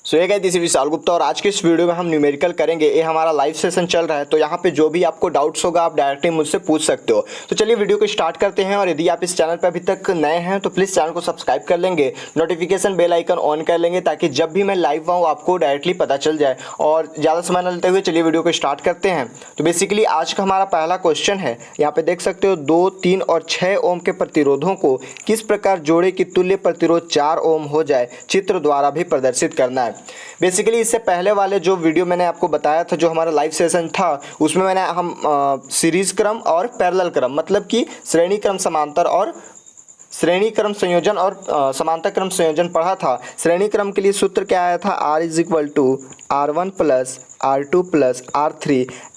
सो ये guys, this is Vishal Gupta और आज के इस वीडियो में हम न्यूमेरिकल करेंगे। ये हमारा लाइव सेशन चल रहा है, तो यहाँ पे जो भी आपको डाउट्स होगा आप डायरेक्टली मुझसे पूछ सकते हो। तो चलिए वीडियो को स्टार्ट करते हैं। और यदि आप इस चैनल पर अभी तक नए हैं तो प्लीज़ चैनल को सब्सक्राइब कर लेंगे, नोटिफिकेशन बेल आइकन ऑन कर लेंगे ताकि जब भी मैं लाइव आऊँ आपको डायरेक्टली पता चल जाए। और ज़्यादा समय न लेते हुए चलिए वीडियो को स्टार्ट करते हैं। तो बेसिकली आज का हमारा पहला क्वेश्चन है, यहाँ पे देख सकते हो 2, 3 और 6 ओम के प्रतिरोधों को किस प्रकार जोड़े कि तुल्य प्रतिरोध 4 ओम हो जाए, चित्र द्वारा भी प्रदर्शित करना है। बेसिकली इससे पहले वाले जो वीडियो मैंने आपको बताया था, जो हमारा लाइव सेशन था, उसमें मैंने हम सीरीज क्रम और पैरेलल क्रम मतलब कि श्रेणी क्रम समांतर और श्रेणी क्रम संयोजन और समांतर क्रम संयोजन पढ़ा था। श्रेणी क्रम के लिए सूत्र क्या आया था, R is equal to R1 plus R2 plus R3।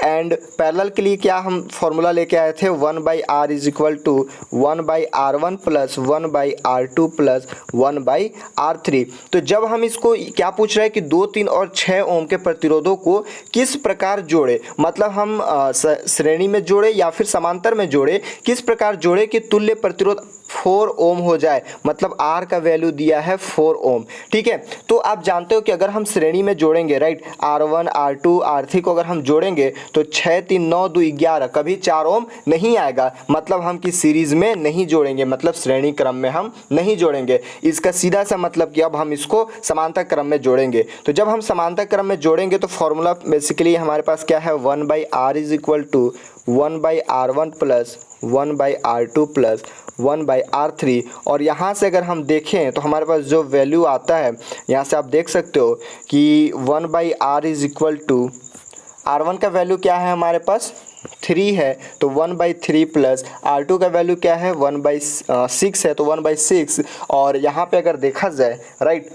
And parallel के लिए क्या हम फॉर्मूला लेके आए थे, 1/R is equal to 1/R1 plus 1/R2 plus 1/R3। तो जब हम इसको क्या पूछ रहे हैं कि 2, 3 और 6 ओम के प्रतिरोधों को किस प्रकार जोड़े, मतलब हम श्रेणी में जोड़े या फिर समांतर में जोड़े, किस प्रकार जोड़े कि तुल्य प्रतिरोध 4 ओम हो जाए। मतलब R का वैल्यू दिया है 4 ओम। ठीक है, तो आप जानते हो कि अगर हम श्रेणी में जोड़ेंगे, राइट, R1 R2 R3 को अगर हम जोड़ेंगे तो 6 3 9 2 11 कभी 4 ओम नहीं आएगा। मतलब हम किस सीरीज में नहीं जोड़ेंगे, मतलब श्रेणी क्रम में हम नहीं जोड़ेंगे। इसका सीधा सा मतलब कि अब हम इसको समांतर क्रम में जोड़ेंगे। तो जब हम समांतर क्रम में जोड़ेंगे तो फॉर्मूला बेसिकली हमारे पास क्या है, 1/R is equal to 1/R1 plus 1/R2 plus 1/R3। और यहाँ से अगर हम देखें तो हमारे पास जो वैल्यू आता है, यहाँ से आप देख सकते हो कि 1/R is equal to R1 का वैल्यू क्या है हमारे पास 3 है, तो 1/3 प्लस R2 का वैल्यू क्या है 1/6 है, तो 1/6। और यहाँ पे अगर देखा जाए, राइट,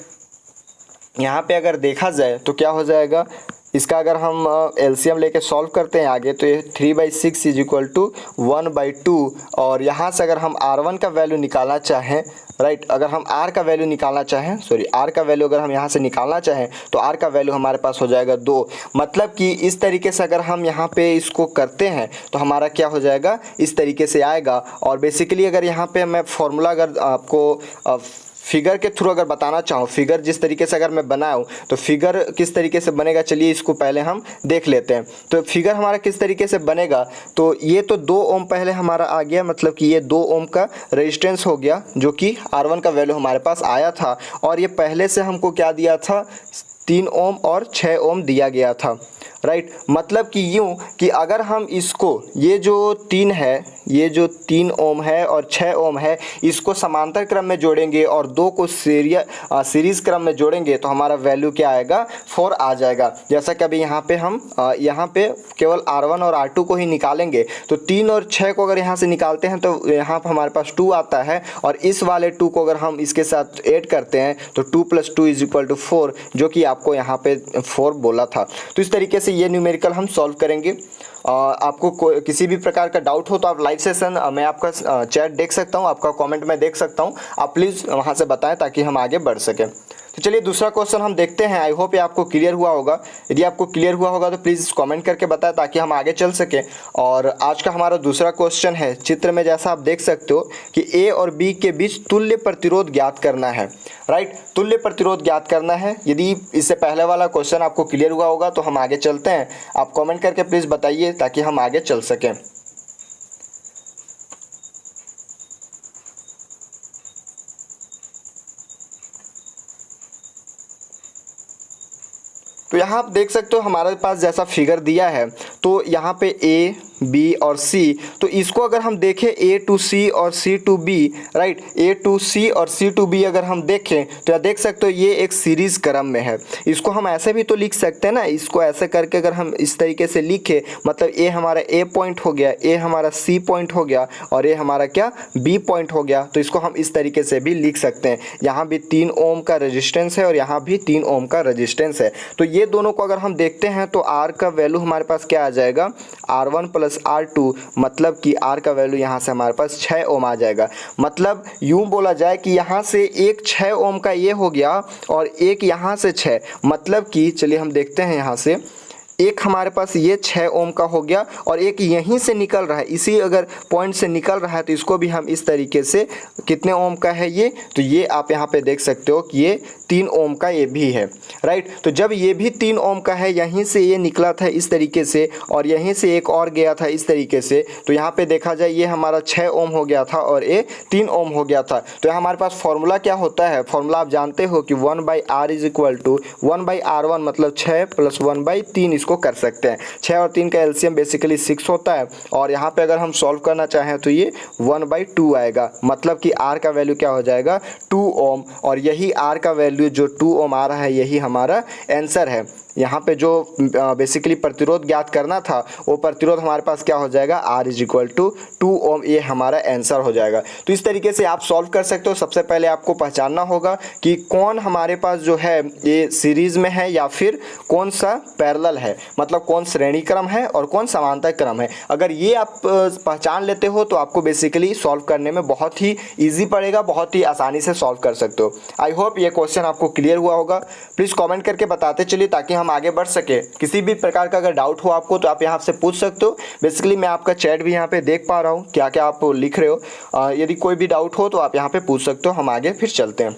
यहाँ पे अगर देखा जाए तो क्या हो जाएगा, इसका अगर हम एलसीएम लेके सॉल्व करते हैं आगे, तो ये 3/6 इज इक्वल टू 1/2। और यहाँ से अगर हम R1 का वैल्यू निकालना चाहें, राइट, अगर हम R का वैल्यू निकालना चाहें, R का वैल्यू अगर हम यहाँ से निकालना चाहें तो R का वैल्यू हमारे पास हो जाएगा 2। मतलब कि इस तरीके से अगर हम यहाँ पे इसको करते हैं तो हमारा क्या हो जाएगा, इस तरीके से आएगा। और बेसिकली अगर यहाँ पे मैं फॉर्मूला अगर आपको फिगर के थ्रू अगर बताना चाहूँ, फिगर जिस तरीके से अगर मैं बनाऊँ तो फिगर किस तरीके से बनेगा, चलिए इसको पहले हम देख लेते हैं। तो फिगर हमारा किस तरीके से बनेगा, तो ये तो 2 ओम पहले हमारा आ गया, मतलब कि ये 2 ओम का रेजिस्टेंस हो गया जो कि R1 का वैल्यू हमारे पास आया था। और ये पहले से हमको क्या दिया था, 3 ओम और 6 ओम दिया गया था, राइट। मतलब कि यूँ कि अगर हम इसको, ये जो 3 है, ये जो 3 ओम है और 6 ओम है, इसको समांतर क्रम में जोड़ेंगे और 2 को सीरीज क्रम में जोड़ेंगे तो हमारा वैल्यू क्या आएगा, 4 आ जाएगा। जैसा कि अभी यहाँ पे हम यहाँ पे केवल R1 और R2 को ही निकालेंगे, तो 3 और 6 को अगर यहाँ से निकालते हैं तो यहाँ पर हमारे पास 2 आता है। और इस वाले 2 को अगर हम इसके साथ ऐड करते हैं तो 2 + 2 इज इक्वल टू 4, जो कि आपको यहाँ पे 4 बोला था। तो इस तरीके से ये न्यूमेरिकल हम सॉल्व करेंगे। आपको किसी भी प्रकार का डाउट हो तो आप लाइव सेशन मैं आपका चैट देख सकता हूँ, आपका कमेंट में देख सकता हूँ, आप प्लीज़ वहाँ से बताएं ताकि हम आगे बढ़ सकें। तो चलिए दूसरा क्वेश्चन हम देखते हैं। आई होप ये आपको क्लियर हुआ होगा। यदि आपको क्लियर हुआ होगा तो प्लीज़ कमेंट करके बताएं ताकि हम आगे चल सकें। और आज का हमारा दूसरा क्वेश्चन है, चित्र में जैसा आप देख सकते हो कि ए और बी के बीच तुल्य प्रतिरोध ज्ञात करना है, राइट, तुल्य प्रतिरोध ज्ञात करना है। यदि इससे पहले वाला क्वेश्चन आपको क्लियर हुआ होगा तो हम आगे चलते हैं। आप कमेंट करके प्लीज़ बताइए ताकि हम आगे चल सकें। तो यहाँ आप देख सकते हो हमारे पास जैसा फिगर दिया है, तो यहाँ पे ए, बी और सी, तो इसको अगर हम देखें A to C और C to B, right, A to C और C to B अगर हम देखें तो यह देख सकते हो ये एक सीरीज क्रम में है। इसको हम ऐसे भी तो लिख सकते हैं ना, इसको ऐसे करके अगर हम इस तरीके से लिखे, मतलब A हमारा A पॉइंट हो गया, A हमारा C पॉइंट हो गया और A हमारा क्या B पॉइंट हो गया। तो इसको हम इस तरीके से भी लिख सकते हैं। यहाँ भी 3 ओम का रेजिस्टेंस है और यहाँ भी 3 ओम का रेजिस्टेंस है। तो ये दोनों को अगर हम देखते हैं तो R का वैल्यू हमारे पास क्या आ जाएगा, R1 प्लस R2, मतलब कि R का वैल्यू यहाँ से हमारे पास 6 ओम आ जाएगा। मतलब यूँ बोला जाए कि यहाँ से एक 6 ओम का ये हो गया और एक यहाँ से 6, मतलब कि चलिए हम देखते हैं यहाँ से एक हमारे पास ये 6 ओम का हो गया और एक यहीं से निकल रहा है, इसी अगर पॉइंट से निकल रहा है तो इसको भी हम इस तरीके से, कितने ओम का है ये, तो ये आप यहाँ पे देख सकते हो कि ये 3 ओम का ये भी है, राइट। तो जब ये भी 3 ओम का है, यहीं से ये निकला था इस तरीके से और यहीं से एक और गया था इस तरीके से, तो यहाँ पे देखा जाए ये हमारा 6 ओम हो गया था और ये 3 ओम हो गया था। तो हमारे पास फॉर्मूला क्या होता है, फॉर्मूला आप जानते हो कि 1/r is equal to 1/r1 मतलब 6 + 1/3 इसको कर सकते हैं। 6 और 3 का एलसीएम बेसिकली 6 होता है और यहाँ पे अगर हम सॉल्व करना चाहें तो ये 1/2 आएगा, मतलब कि r का वैल्यू क्या हो जाएगा 2 ओम, और यही r का वैल्यू जो 2 ओम आ रहा है यही हमारा आंसर है। यहाँ पे जो बेसिकली प्रतिरोध ज्ञात करना था वो प्रतिरोध हमारे पास क्या हो जाएगा r इज इक्वल टू 2 ओम, ये हमारा आंसर हो जाएगा। तो इस तरीके से आप सॉल्व कर सकते हो। सबसे पहले आपको पहचानना होगा कि कौन हमारे पास जो है ये सीरीज में है या फिर कौन सा पैरेलल है, मतलब कौन श्रेणी क्रम है और कौन समांतर क्रम है। अगर ये आप पहचान लेते हो तो आपको बेसिकली सॉल्व करने में बहुत ही ईजी पड़ेगा, बहुत ही आसानी से सॉल्व कर सकते हो। आई होप ये क्वेश्चन आपको क्लियर हुआ होगा। प्लीज़ कॉमेंट करके बताते चलिए ताकि हम आगे बढ़ सके। किसी भी प्रकार का अगर डाउट हो आपको तो आप यहाँ से पूछ सकते हो। बेसिकली मैं आपका चैट भी यहाँ पे देख पा रहा हूँ, क्या क्या आप लिख रहे हो। यदि कोई भी डाउट हो तो आप यहाँ पे पूछ सकते हो। हम आगे फिर चलते हैं।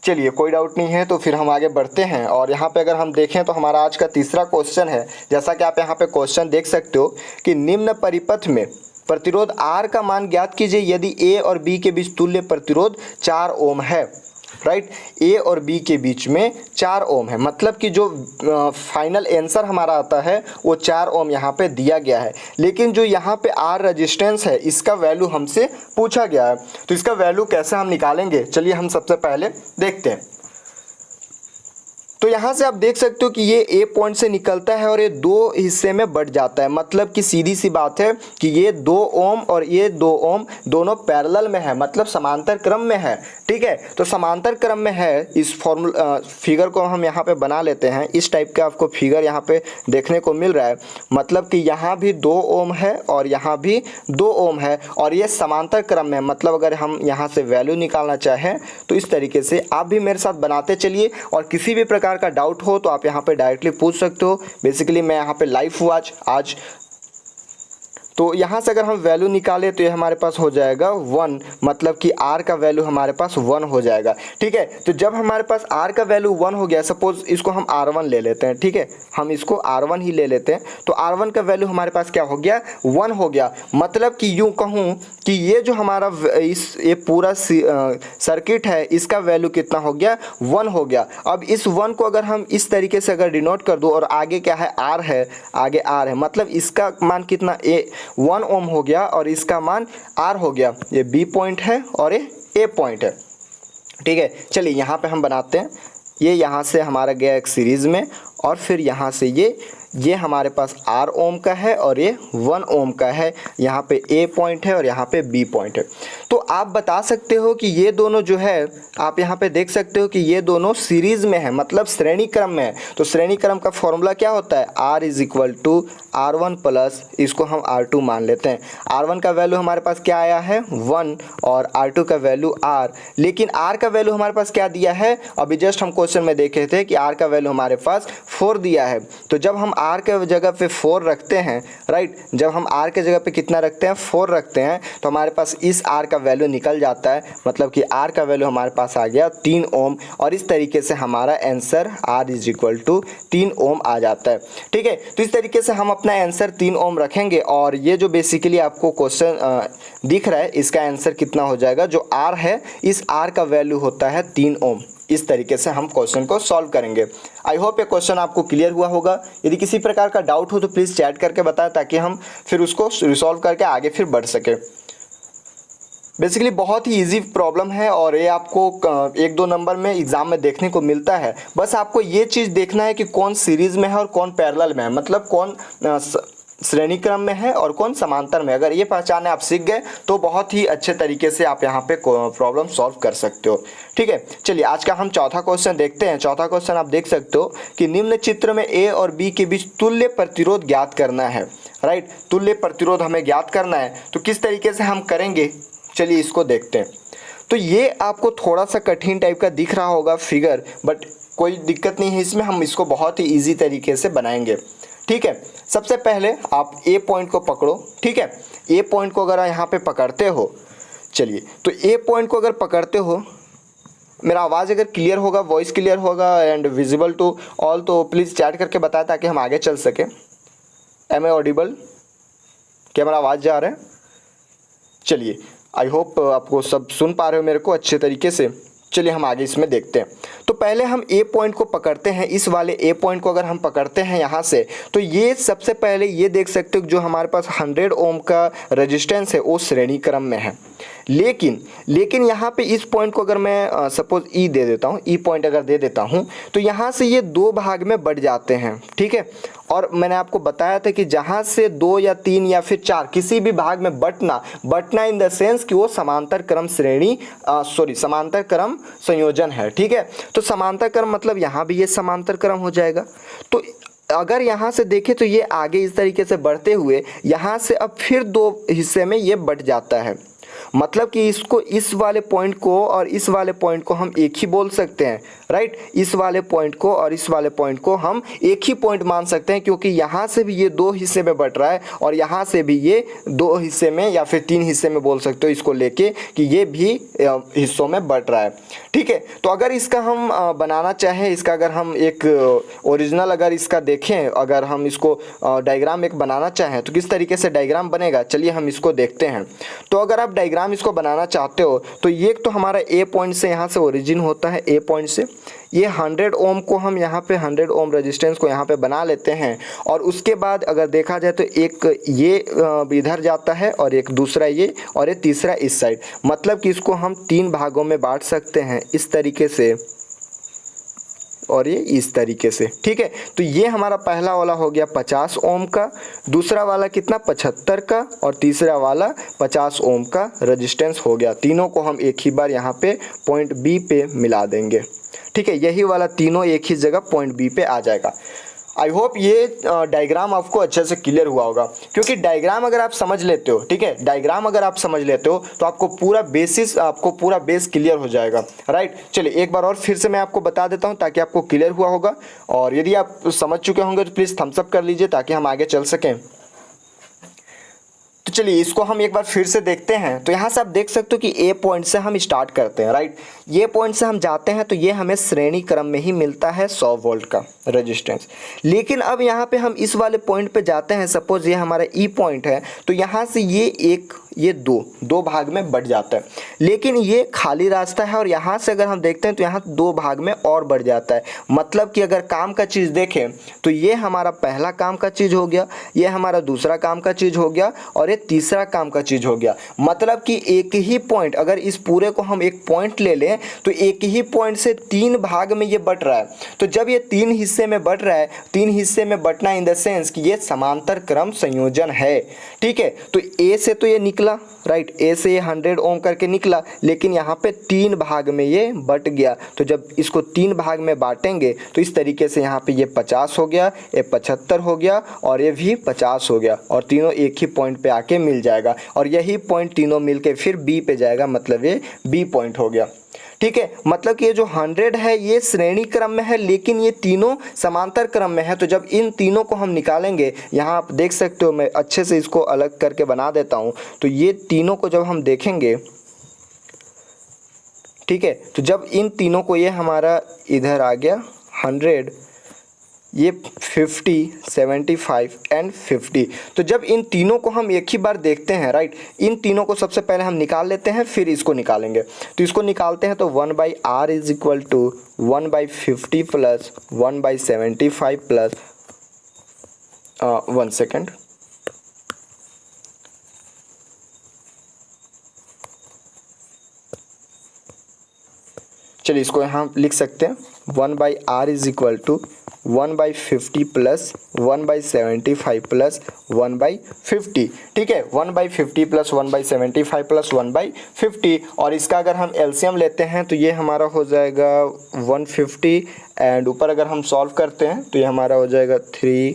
चलिए, कोई डाउट नहीं है तो फिर हम आगे बढ़ते हैं। और यहाँ पे अगर हम देखें तो हमारा आज का तीसरा क्वेश्चन है। जैसा कि आप यहाँ पे क्वेश्चन देख सकते हो कि निम्न परिपथ में प्रतिरोध R का मान ज्ञात कीजिए यदि A और B के बीच तुल्य प्रतिरोध 4 ओम है, राइट। A और B के बीच में 4 ओम है, मतलब कि जो फाइनल आंसर हमारा आता है वो 4 ओम यहाँ पे दिया गया है। लेकिन जो यहाँ पे R रेजिस्टेंस है इसका वैल्यू हमसे पूछा गया है, तो इसका वैल्यू कैसे हम निकालेंगे, चलिए हम सबसे पहले देखते हैं। तो यहाँ से आप देख सकते हो कि ये ए पॉइंट से निकलता है और ये 2 हिस्से में बढ़ जाता है, मतलब कि सीधी सी बात है कि ये 2 ओम और ये 2 ओम दोनों पैरेलल में है, मतलब समांतर क्रम में है, ठीक है। तो समांतर क्रम में है, इस फॉर्मूला फिगर को हम यहाँ पे बना लेते हैं। इस टाइप का आपको फिगर यहाँ पे देखने को मिल रहा है, मतलब कि यहाँ भी 2 ओम है और यहाँ भी 2 ओम है और ये समांतर क्रम में, मतलब अगर हम यहाँ से वैल्यू निकालना चाहें तो इस तरीके से आप भी मेरे साथ बनाते चलिए। और किसी भी प्रकार का डाउट हो तो आप यहाँ पे डायरेक्टली पूछ सकते हो। बेसिकली मैं यहाँ पे लाइव हूँ आज। तो यहाँ से अगर हम वैल्यू निकालें तो ये हमारे पास हो जाएगा 1, मतलब कि R का वैल्यू हमारे पास 1 हो जाएगा, ठीक है। तो जब हमारे पास R का वैल्यू 1 हो गया, सपोज इसको हम R1 ले लेते हैं, ठीक है, हम इसको R1 ही ले लेते हैं। तो R1 का वैल्यू हमारे पास क्या हो गया 1 हो गया, मतलब कि यूँ कहूँ कि ये जो हमारा ये पूरा सर्किट है इसका वैल्यू कितना हो गया 1 हो गया। अब इस 1 को अगर हम इस तरीके से अगर डिनोट कर दो और आगे क्या है R है, आगे R है, मतलब इसका मान कितना 1 ओम हो गया और इसका मान R हो गया। ये B पॉइंट है और ये A पॉइंट है, ठीक है। चलिए यहाँ पे हम बनाते हैं। ये यहाँ से हमारा गया एक सीरीज़ में और फिर यहाँ से ये हमारे पास R ओम का है और ये 1 ओम का है। यहाँ पे A पॉइंट है और यहाँ पे B पॉइंट है। तो आप बता सकते हो कि ये दोनों जो है, आप यहाँ पे देख सकते हो कि ये दोनों सीरीज़ में है, मतलब श्रेणी क्रम में है। तो श्रेणी क्रम का फॉर्मूला क्या होता है, R is equal to R1 plus इसको हम R2 मान लेते हैं। R1 का वैल्यू हमारे पास क्या आया है 1 और R2 का वैल्यू R, लेकिन R का वैल्यू हमारे पास क्या दिया है, अभी जस्ट हम क्वेश्चन में देखे थे कि R का वैल्यू हमारे पास 4 दिया है। तो जब हम R के जगह पे 4 रखते हैं, राइट, जब हम R के जगह पे कितना रखते हैं 4 रखते हैं, तो हमारे पास इस R का वैल्यू निकल जाता है, मतलब कि R का वैल्यू हमारे पास आ गया 3 ओम और इस तरीके से हमारा answer R is equal to 3 ohm आ जाता है, ठीक है। तो इस तरीके से हम अपना आंसर 3 ओम रखेंगे और ये जो बेसिकली आपको क्वेश्चन दिख रहा है इसका आंसर कितना हो जाएगा, जो R है इस R का वैल्यू होता है 3 ओम। इस तरीके से हम क्वेश्चन को सॉल्व करेंगे। आई होप ये क्वेश्चन आपको क्लियर हुआ होगा। यदि किसी प्रकार का डाउट हो तो प्लीज़ चैट करके बताएं ताकि हम फिर उसको रिसॉल्व करके आगे फिर बढ़ सके। बेसिकली बहुत ही इजी प्रॉब्लम है और ये आपको 1-2 नंबर में एग्जाम में देखने को मिलता है। बस आपको ये चीज़ देखना है कि कौन सीरीज़ में है और कौन पैरेलल में है, मतलब कौन श्रेणी क्रम में है और कौन समांतर में। अगर ये पहचाने आप सीख गए तो बहुत ही अच्छे तरीके से आप यहाँ पे प्रॉब्लम सॉल्व कर सकते हो, ठीक है। चलिए आज का हम चौथा क्वेश्चन देखते हैं। चौथा क्वेश्चन आप देख सकते हो कि निम्न चित्र में A और B के बीच तुल्य प्रतिरोध ज्ञात करना है, राइट। तुल्य प्रतिरोध हमें ज्ञात करना है, तो किस तरीके से हम करेंगे चलिए इसको देखते हैं। तो ये आपको थोड़ा सा कठिन टाइप का दिख रहा होगा फिगर, बट कोई दिक्कत नहीं है इसमें, हम इसको बहुत ही ईजी तरीके से बनाएंगे। ठीक है, सबसे पहले आप ए पॉइंट को पकड़ो। ठीक है, ए पॉइंट को अगर यहाँ पे पकड़ते हो, चलिए तो ए पॉइंट को अगर पकड़ते हो, मेरा आवाज़ अगर क्लियर होगा, वॉइस क्लियर होगा एंड विजिबल टू ऑल, तो प्लीज़ चैट करके बताएं ताकि हम आगे चल सकें। Am I audible? क्या मेरा आवाज़ जा रहा है? चलिए, आई होप आपको सब सुन पा रहे हो मेरे को अच्छे तरीके से। चलिए हम आगे इसमें देखते हैं। तो पहले हम ए पॉइंट को पकड़ते हैं, इस वाले ए पॉइंट को अगर हम पकड़ते हैं यहाँ से, तो ये सबसे पहले ये देख सकते हो जो हमारे पास 100 ओम का रेजिस्टेंस है वो श्रेणी क्रम में है। लेकिन यहाँ पे इस पॉइंट को अगर मैं सपोज ई दे देता हूँ, ई पॉइंट अगर दे देता हूँ, तो यहाँ से ये दो भाग में बढ़ जाते हैं। ठीक है, और मैंने आपको बताया था कि जहाँ से 2 या 3 या फिर 4 किसी भी भाग में बटना इन द सेंस कि वो समांतर क्रम समांतर क्रम संयोजन है। ठीक है, तो समांतर क्रम मतलब यहाँ भी ये समांतर क्रम हो जाएगा। तो अगर यहाँ से देखें तो ये आगे इस तरीके से बढ़ते हुए यहाँ से अब फिर 2 हिस्से में ये बढ़ जाता है। मतलब कि इसको, इस वाले पॉइंट को और इस वाले पॉइंट को हम एक ही बोल सकते हैं, राइट। इस वाले पॉइंट को और इस वाले पॉइंट को हम एक ही पॉइंट मान सकते हैं, क्योंकि यहाँ से भी ये 2 हिस्से में बट रहा है और यहाँ से भी ये 2 हिस्से में या फिर 3 हिस्से में बोल सकते हो इसको लेके कि ये भी हिस्सों में बट रहा है। ठीक है, तो अगर इसका हम बनाना चाहें, इसका अगर हम एक ओरिजिनल अगर इसका देखें, अगर हम इसको डायग्राम एक बनाना चाहें तो किस तरीके से डायग्राम बनेगा, चलिए हम इसको देखते हैं। तो अगर आप डायग्राम इसको बनाना चाहते हो तो ये तो हमारा ए पॉइंट से यहाँ से ओरिजिन होता है, ए पॉइंट से ये 100 ओम को हम यहाँ पे 100 ओम रेजिस्टेंस को यहाँ पे बना लेते हैं। और उसके बाद अगर देखा जाए तो एक ये इधर जाता है और एक दूसरा ये और ये तीसरा इस साइड, मतलब कि इसको हम 3 भागों में बांट सकते हैं इस तरीके से और ये इस तरीके से। ठीक है, तो ये हमारा पहला वाला हो गया 50 ओम का, दूसरा वाला कितना 75 का और तीसरा वाला 50 ओम का रेजिस्टेंस हो गया। तीनों को हम एक ही बार यहाँ पे पॉइंट बी पे मिला देंगे। ठीक है, यही वाला तीनों एक ही जगह पॉइंट बी पे आ जाएगा। आई होप ये डायग्राम आपको अच्छे से क्लियर हुआ होगा, क्योंकि डायग्राम अगर आप समझ लेते हो, ठीक है, डायग्राम अगर आप समझ लेते हो तो आपको पूरा बेस क्लियर हो जाएगा, राइट। चलिए एक बार और फिर से मैं आपको बता देता हूँ ताकि आपको क्लियर हुआ होगा, और यदि आप समझ चुके होंगे तो प्लीज़ थम्स अप कर लीजिए ताकि हम आगे चल सकें। तो चलिए इसको हम एक बार फिर से देखते हैं। तो यहाँ से आप देख सकते हो कि ए पॉइंट से हम स्टार्ट करते हैं, राइट। ये पॉइंट से हम जाते हैं तो ये हमें श्रेणी क्रम में ही मिलता है 100 वोल्ट का रेजिस्टेंस। लेकिन अब यहाँ पे हम इस वाले पॉइंट पे जाते हैं, सपोज ये हमारा ई पॉइंट है, तो यहाँ से ये दो भाग में बढ़ जाता है। लेकिन ये खाली रास्ता है और यहाँ से अगर हम देखते हैं तो यहाँ 2 भाग में और बढ़ जाता है। मतलब कि अगर काम का चीज़ देखें तो ये हमारा पहला काम का चीज़ हो गया, ये हमारा दूसरा काम का चीज़ हो गया और ये तीसरा काम का चीज़ हो गया। मतलब कि एक ही पॉइंट, अगर इस पूरे को हम एक पॉइंट ले लें तो एक ही पॉइंट से 3 भाग में ये बट रहा है। तो जब ये 3 हिस्से में बट रहा है, 3 हिस्से में बटना इन द सेंस कि ये समांतर क्रम संयोजन है। ठीक है, तो ए से तो ये निकला, राइट, ए से ये 100 ओम करके निकला, लेकिन यहाँ पे 3 भाग में ये बट गया। तो जब इसको 3 भाग में बांटेंगे तो इस तरीके से यहाँ पे ये 50 हो गया, ये 75 हो गया और ये भी 50 हो गया, और तीनों एक ही पॉइंट पे आके मिल जाएगा। और यही पॉइंट तीनों मिल के फिर बी पे जाएगा, मतलब ये बी पॉइंट हो गया। ठीक है, मतलब कि ये जो 100 है ये श्रेणी क्रम में है, लेकिन ये तीनों समांतर क्रम में है। तो जब इन तीनों को हम निकालेंगे, यहाँ आप देख सकते हो, मैं अच्छे से इसको अलग करके बना देता हूँ। तो ये तीनों को जब हम देखेंगे, ठीक है, तो जब इन तीनों को, ये हमारा इधर आ गया 100, ये 50, 75 एंड 50। तो जब इन तीनों को हम एक ही बार देखते हैं, राइट, इन तीनों को सबसे पहले हम निकाल लेते हैं, फिर इसको निकालेंगे। तो इसको निकालते हैं तो 1/r is equal to 1/50 plus 1/75 plus 1 second, चलिए इसको यहाँ लिख सकते हैं 1/r is equal to 1/50 plus 1/75 plus 1/50। ठीक है, 1/50 प्लस 1/75 प्लस 1/50, और इसका अगर हम एलसीएम लेते हैं तो ये हमारा हो जाएगा 150, एंड ऊपर अगर हम सॉल्व करते हैं तो ये हमारा हो जाएगा 3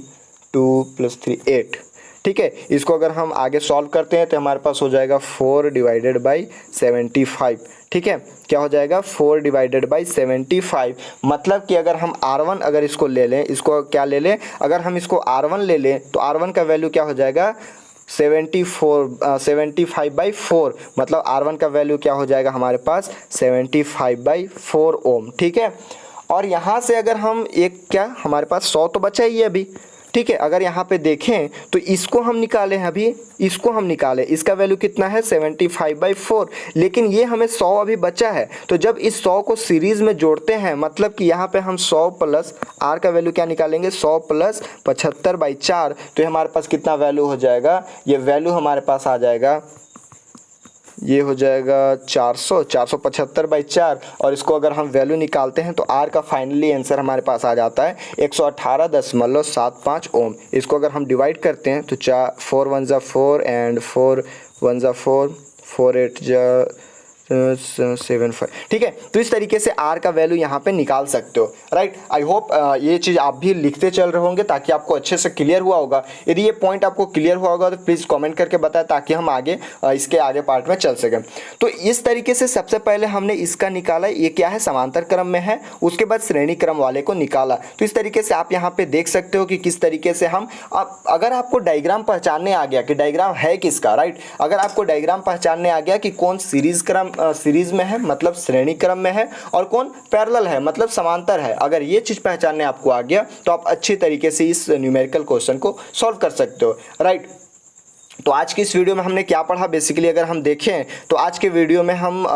2 + 3 8। ठीक है। इसको अगर हम आगे सॉल्व करते हैं तो हमारे पास हो जाएगा 4 डिवाइडेड बाई 75। ठीक है, क्या हो जाएगा 4 डिवाइडेड बाई 75। मतलब कि अगर हम R1 अगर इसको ले लें, इसको क्या ले लें, अगर हम इसको R1 ले लें तो R1 का वैल्यू क्या हो जाएगा 75/4। मतलब R1 का वैल्यू क्या हो जाएगा हमारे पास 75/4 ओम। ठीक है, और यहाँ से अगर हम एक क्या हमारे पास 100 तो बचा ही है अभी। ठीक है, अगर यहाँ पे देखें तो इसको हम निकाले हैं अभी, इसको हम निकाले, इसका वैल्यू कितना है 75/4, लेकिन ये हमें 100 अभी बचा है। तो जब इस 100 को सीरीज में जोड़ते हैं मतलब कि यहाँ पे हम 100 प्लस R का वैल्यू क्या निकालेंगे 100 प्लस 75/4, तो ये हमारे पास कितना वैल्यू हो जाएगा, ये वैल्यू हमारे पास आ जाएगा, ये हो जाएगा 475/4। और इसको अगर हम वैल्यू निकालते हैं तो R का फाइनली आंसर हमारे पास आ जाता है 118.75 ओम। इसको अगर हम डिवाइड करते हैं तो 4 1 जा 4 एंड 4 1 जा 4, 4 8 जा 75। ठीक है, तो इस तरीके से R का वैल्यू यहाँ पे निकाल सकते हो। राइट, आई होप ये चीज़ आप भी लिखते चल रहे होंगे ताकि आपको अच्छे से क्लियर हुआ होगा। यदि ये पॉइंट आपको क्लियर हुआ होगा तो प्लीज़ कमेंट करके बताएं ताकि हम आगे इसके आगे पार्ट में चल सकें। तो इस तरीके से सबसे पहले हमने इसका निकाला, ये क्या है समांतर क्रम में है, उसके बाद श्रेणी क्रम वाले को निकाला। तो इस तरीके से आप यहाँ पे देख सकते हो कि किस तरीके से हम अगर आपको डायग्राम पहचानने आ गया कि डायग्राम है किसका, राइट, अगर आपको डायग्राम पहचानने आ गया कि कौन सीरीज में है मतलब श्रेणी क्रम में है और कौन पैरेलल है मतलब समांतर है, अगर ये चीज पहचानने आपको आ गया तो आप अच्छी तरीके से इस न्यूमेरिकल क्वेश्चन को सॉल्व कर सकते हो। राइट, तो आज की इस वीडियो में हमने क्या पढ़ा, बेसिकली अगर हम देखें तो आज के वीडियो में हम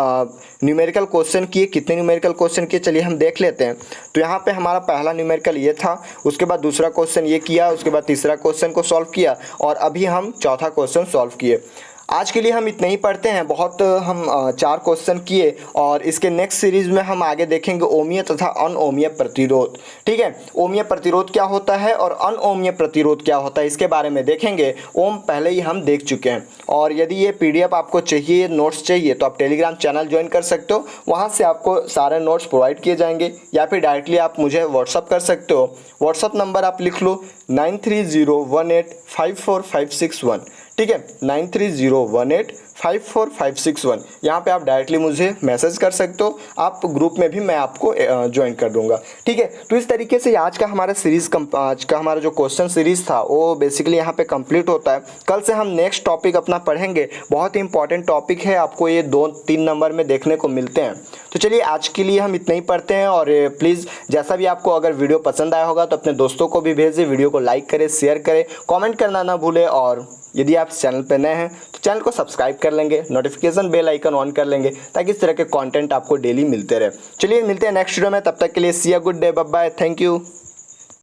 न्यूमेरिकल क्वेश्चन किए। कितने न्यूमेरिकल क्वेश्चन किए चलिए हम देख लेते हैं। तो यहाँ पे हमारा पहला न्यूमेरिकल ये था, उसके बाद दूसरा क्वेश्चन ये किया, उसके बाद तीसरा क्वेश्चन को सॉल्व किया और अभी हम चौथा क्वेश्चन सॉल्व किए। आज के लिए हम इतना ही पढ़ते हैं, बहुत हम 4 क्वेश्चन किए और इसके नेक्स्ट सीरीज में हम आगे देखेंगे ओमीय तथा अनओमीय प्रतिरोध। ठीक है, ओमीय प्रतिरोध क्या होता है और अनओमीय प्रतिरोध क्या होता है इसके बारे में देखेंगे। ओम पहले ही हम देख चुके हैं और यदि ये PDF आपको चाहिए, नोट्स चाहिए तो आप टेलीग्राम चैनल ज्वाइन कर सकते हो, वहाँ से आपको सारे नोट्स प्रोवाइड किए जाएंगे या फिर डायरेक्टली आप मुझे व्हाट्सअप कर सकते हो। व्हाट्सअप नंबर आप लिख लो 9301854561। ठीक है, 9301854561। यहाँ पे आप डायरेक्टली मुझे मैसेज कर सकते हो, आप ग्रुप में भी मैं आपको ज्वाइन कर दूंगा। ठीक है, तो इस तरीके से आज का हमारा आज का हमारा जो क्वेश्चन सीरीज था वो बेसिकली यहाँ पे कंप्लीट होता है। कल से हम नेक्स्ट टॉपिक अपना पढ़ेंगे, बहुत ही इंपॉर्टेंट टॉपिक है, आपको ये 2-3 नंबर में देखने को मिलते हैं। तो चलिए आज के लिए हम इतना ही पढ़ते हैं और प्लीज़ जैसा भी आपको अगर वीडियो पसंद आया होगा तो अपने दोस्तों को भी भेजें, वीडियो को लाइक करें, शेयर करें, कमेंट करना ना भूलें और यदि आप चैनल पर नए हैं तो चैनल को सब्सक्राइब कर लेंगे, नोटिफिकेशन बेल आइकन ऑन कर लेंगे ताकि इस तरह के कंटेंट आपको डेली मिलते रहे। चलिए मिलते हैं नेक्स्ट वीडियो में, तब तक के लिए see a good day, bye bye, thank you.